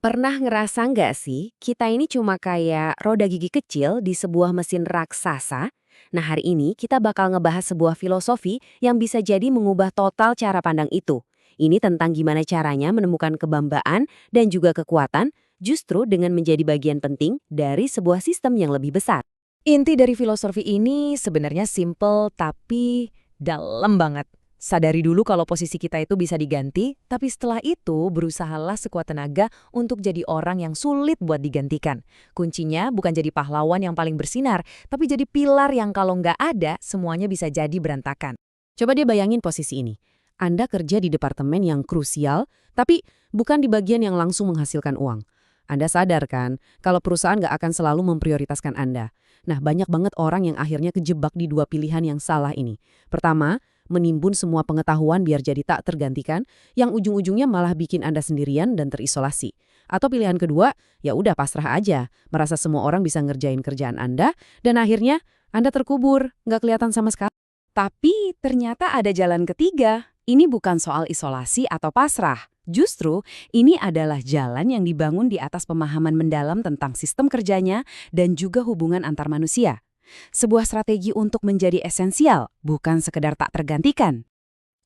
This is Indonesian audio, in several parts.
Pernah ngerasa nggak sih, kita ini cuma kayak roda gigi kecil di sebuah mesin raksasa? Nah, hari ini kita bakal ngebahas sebuah filosofi yang bisa jadi mengubah total cara pandang itu. Ini tentang gimana caranya menemukan kebambaan dan juga kekuatan justru dengan menjadi bagian penting dari sebuah sistem yang lebih besar. Inti dari filosofi ini sebenarnya simple tapi dalam banget. Sadari dulu kalau posisi kita itu bisa diganti, tapi setelah itu berusahalah sekuat tenaga untuk jadi orang yang sulit buat digantikan. Kuncinya bukan jadi pahlawan yang paling bersinar, tapi jadi pilar yang kalau nggak ada, semuanya bisa jadi berantakan. Coba dia bayangin posisi ini. Anda kerja di departemen yang krusial, tapi bukan di bagian yang langsung menghasilkan uang. Anda sadar kan, kalau perusahaan nggak akan selalu memprioritaskan Anda. Nah, banyak banget orang yang akhirnya kejebak di dua pilihan yang salah ini. Pertama, menimbun semua pengetahuan biar jadi tak tergantikan, yang ujung-ujungnya malah bikin Anda sendirian dan terisolasi. Atau pilihan kedua, ya udah pasrah aja, merasa semua orang bisa ngerjain kerjaan Anda, dan akhirnya Anda terkubur, nggak kelihatan sama sekali. Tapi ternyata ada jalan ketiga. Ini bukan soal isolasi atau pasrah. Justru, ini adalah jalan yang dibangun di atas pemahaman mendalam tentang sistem kerjanya dan juga hubungan antar manusia. Sebuah strategi untuk menjadi esensial, bukan sekedar tak tergantikan.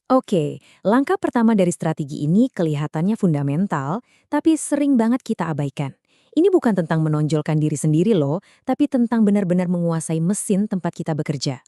Oke, langkah pertama dari strategi ini kelihatannya fundamental, tapi sering banget kita abaikan. Ini bukan tentang menonjolkan diri sendiri loh, tapi tentang benar-benar menguasai mesin tempat kita bekerja.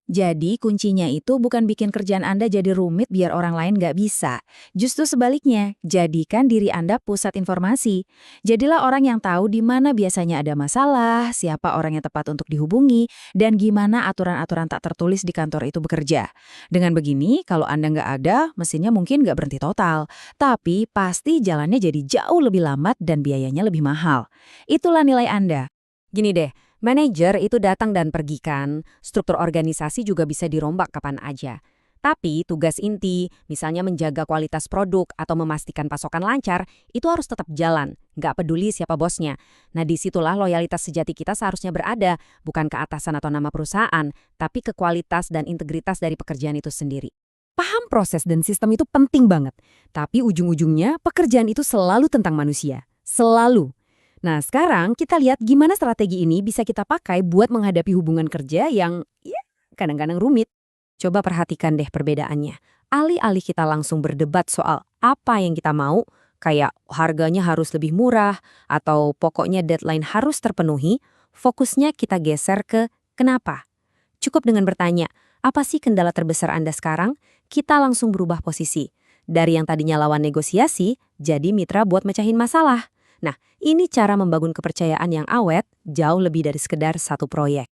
Jadi kuncinya itu bukan bikin kerjaan Anda jadi rumit biar orang lain nggak bisa. Justru sebaliknya, jadikan diri Anda pusat informasi. Jadilah orang yang tahu di mana biasanya ada masalah, siapa orang yang tepat untuk dihubungi, dan gimana aturan-aturan tak tertulis di kantor itu bekerja. Dengan begini, kalau Anda nggak ada, mesinnya mungkin nggak berhenti total. Tapi pasti jalannya jadi jauh lebih lambat dan biayanya lebih mahal. Itulah nilai Anda. Gini deh, manajer itu datang dan pergi kan, struktur organisasi juga bisa dirombak kapan aja. Tapi tugas inti, misalnya menjaga kualitas produk atau memastikan pasokan lancar, itu harus tetap jalan, nggak peduli siapa bosnya. Nah, disitulah loyalitas sejati kita seharusnya berada, bukan ke atasan atau nama perusahaan, tapi ke kualitas dan integritas dari pekerjaan itu sendiri. Paham proses dan sistem itu penting banget, tapi ujung-ujungnya pekerjaan itu selalu tentang manusia. Selalu. Nah, sekarang kita lihat gimana strategi ini bisa kita pakai buat menghadapi hubungan kerja yang ya kadang-kadang rumit. Coba perhatikan deh perbedaannya. Alih-alih kita langsung berdebat soal apa yang kita mau, kayak harganya harus lebih murah atau pokoknya deadline harus terpenuhi, fokusnya kita geser ke kenapa. Cukup dengan bertanya, apa sih kendala terbesar Anda sekarang? Kita langsung berubah posisi. Dari yang tadinya lawan negosiasi, jadi mitra buat mecahin masalah. Nah, ini cara membangun kepercayaan yang awet jauh lebih dari sekedar satu proyek.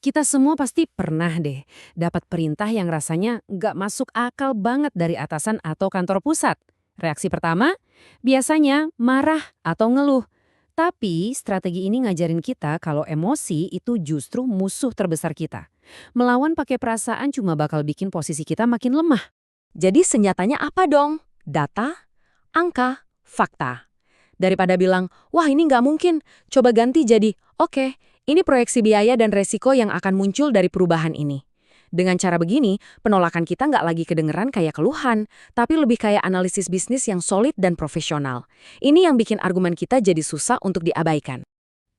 Kita semua pasti pernah deh dapat perintah yang rasanya nggak masuk akal banget dari atasan atau kantor pusat. Reaksi pertama, biasanya marah atau ngeluh. Tapi strategi ini ngajarin kita kalau emosi itu justru musuh terbesar kita. Melawan pakai perasaan cuma bakal bikin posisi kita makin lemah. Jadi senjatanya apa dong? Data, angka, fakta. Daripada bilang, wah ini nggak mungkin, coba ganti jadi, oke, ini proyeksi biaya dan resiko yang akan muncul dari perubahan ini. Dengan cara begini, penolakan kita nggak lagi kedengeran kayak keluhan, tapi lebih kayak analisis bisnis yang solid dan profesional. Ini yang bikin argumen kita jadi susah untuk diabaikan.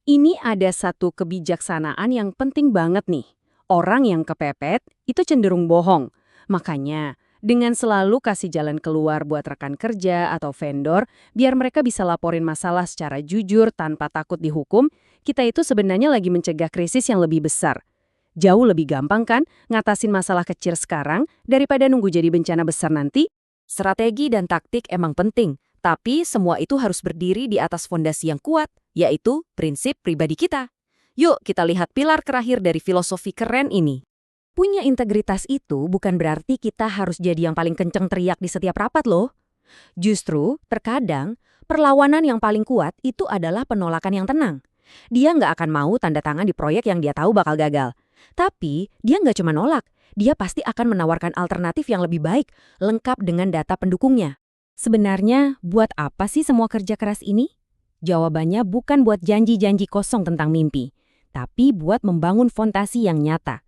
Ini ada satu kebijaksanaan yang penting banget nih. Orang yang kepepet itu cenderung bohong. Makanya, dengan selalu kasih jalan keluar buat rekan kerja atau vendor, biar mereka bisa laporin masalah secara jujur tanpa takut dihukum, kita itu sebenarnya lagi mencegah krisis yang lebih besar. Jauh lebih gampang kan ngatasin masalah kecil sekarang daripada nunggu jadi bencana besar nanti? Strategi dan taktik emang penting, tapi semua itu harus berdiri di atas fondasi yang kuat, yaitu prinsip pribadi kita. Yuk kita lihat pilar terakhir dari filosofi keren ini. Punya integritas itu bukan berarti kita harus jadi yang paling kenceng teriak di setiap rapat loh. Justru, terkadang, perlawanan yang paling kuat itu adalah penolakan yang tenang. Dia nggak akan mau tanda tangan di proyek yang dia tahu bakal gagal. Tapi, dia nggak cuma nolak, dia pasti akan menawarkan alternatif yang lebih baik, lengkap dengan data pendukungnya. Sebenarnya, buat apa sih semua kerja keras ini? Jawabannya bukan buat janji-janji kosong tentang mimpi, tapi buat membangun fondasi yang nyata.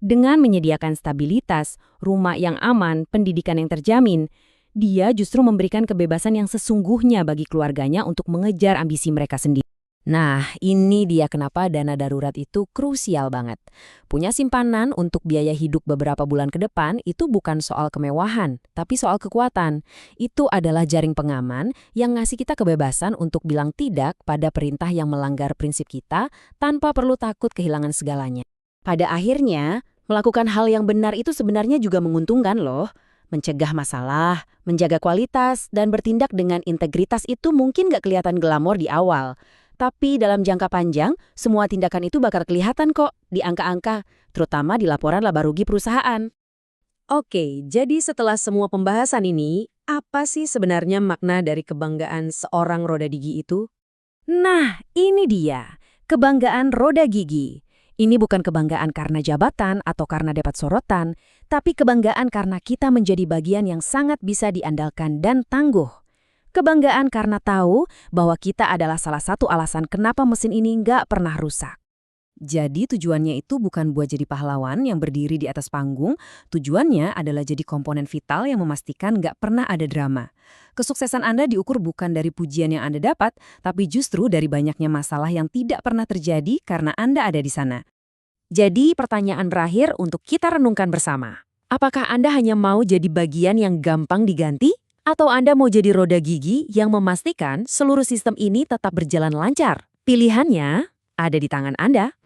Dengan menyediakan stabilitas, rumah yang aman, pendidikan yang terjamin, Dia justru memberikan kebebasan yang sesungguhnya bagi keluarganya untuk mengejar ambisi mereka sendiri. Nah, ini dia kenapa dana darurat itu krusial banget. Punya simpanan untuk biaya hidup beberapa bulan ke depan itu bukan soal kemewahan, tapi soal kekuatan. Itu adalah jaring pengaman yang ngasih kita kebebasan untuk bilang tidak pada perintah yang melanggar prinsip kita tanpa perlu takut kehilangan segalanya. Pada akhirnya, melakukan hal yang benar itu sebenarnya juga menguntungkan loh. Mencegah masalah, menjaga kualitas, dan bertindak dengan integritas itu mungkin gak kelihatan glamor di awal. Tapi dalam jangka panjang, semua tindakan itu bakal kelihatan kok di angka-angka, terutama di laporan laba rugi perusahaan. Oke, jadi setelah semua pembahasan ini, apa sih sebenarnya makna dari kebanggaan seorang roda gigi itu? Nah, ini dia, kebanggaan roda gigi. Ini bukan kebanggaan karena jabatan atau karena dapat sorotan, tapi kebanggaan karena kita menjadi bagian yang sangat bisa diandalkan dan tangguh. Kebanggaan karena tahu bahwa kita adalah salah satu alasan kenapa mesin ini nggak pernah rusak. Jadi tujuannya itu bukan buat jadi pahlawan yang berdiri di atas panggung, tujuannya adalah jadi komponen vital yang memastikan nggak pernah ada drama. Kesuksesan Anda diukur bukan dari pujian yang Anda dapat, tapi justru dari banyaknya masalah yang tidak pernah terjadi karena Anda ada di sana. Jadi pertanyaan terakhir untuk kita renungkan bersama. Apakah Anda hanya mau jadi bagian yang gampang diganti? Atau Anda mau jadi roda gigi yang memastikan seluruh sistem ini tetap berjalan lancar? Pilihannya ada di tangan Anda.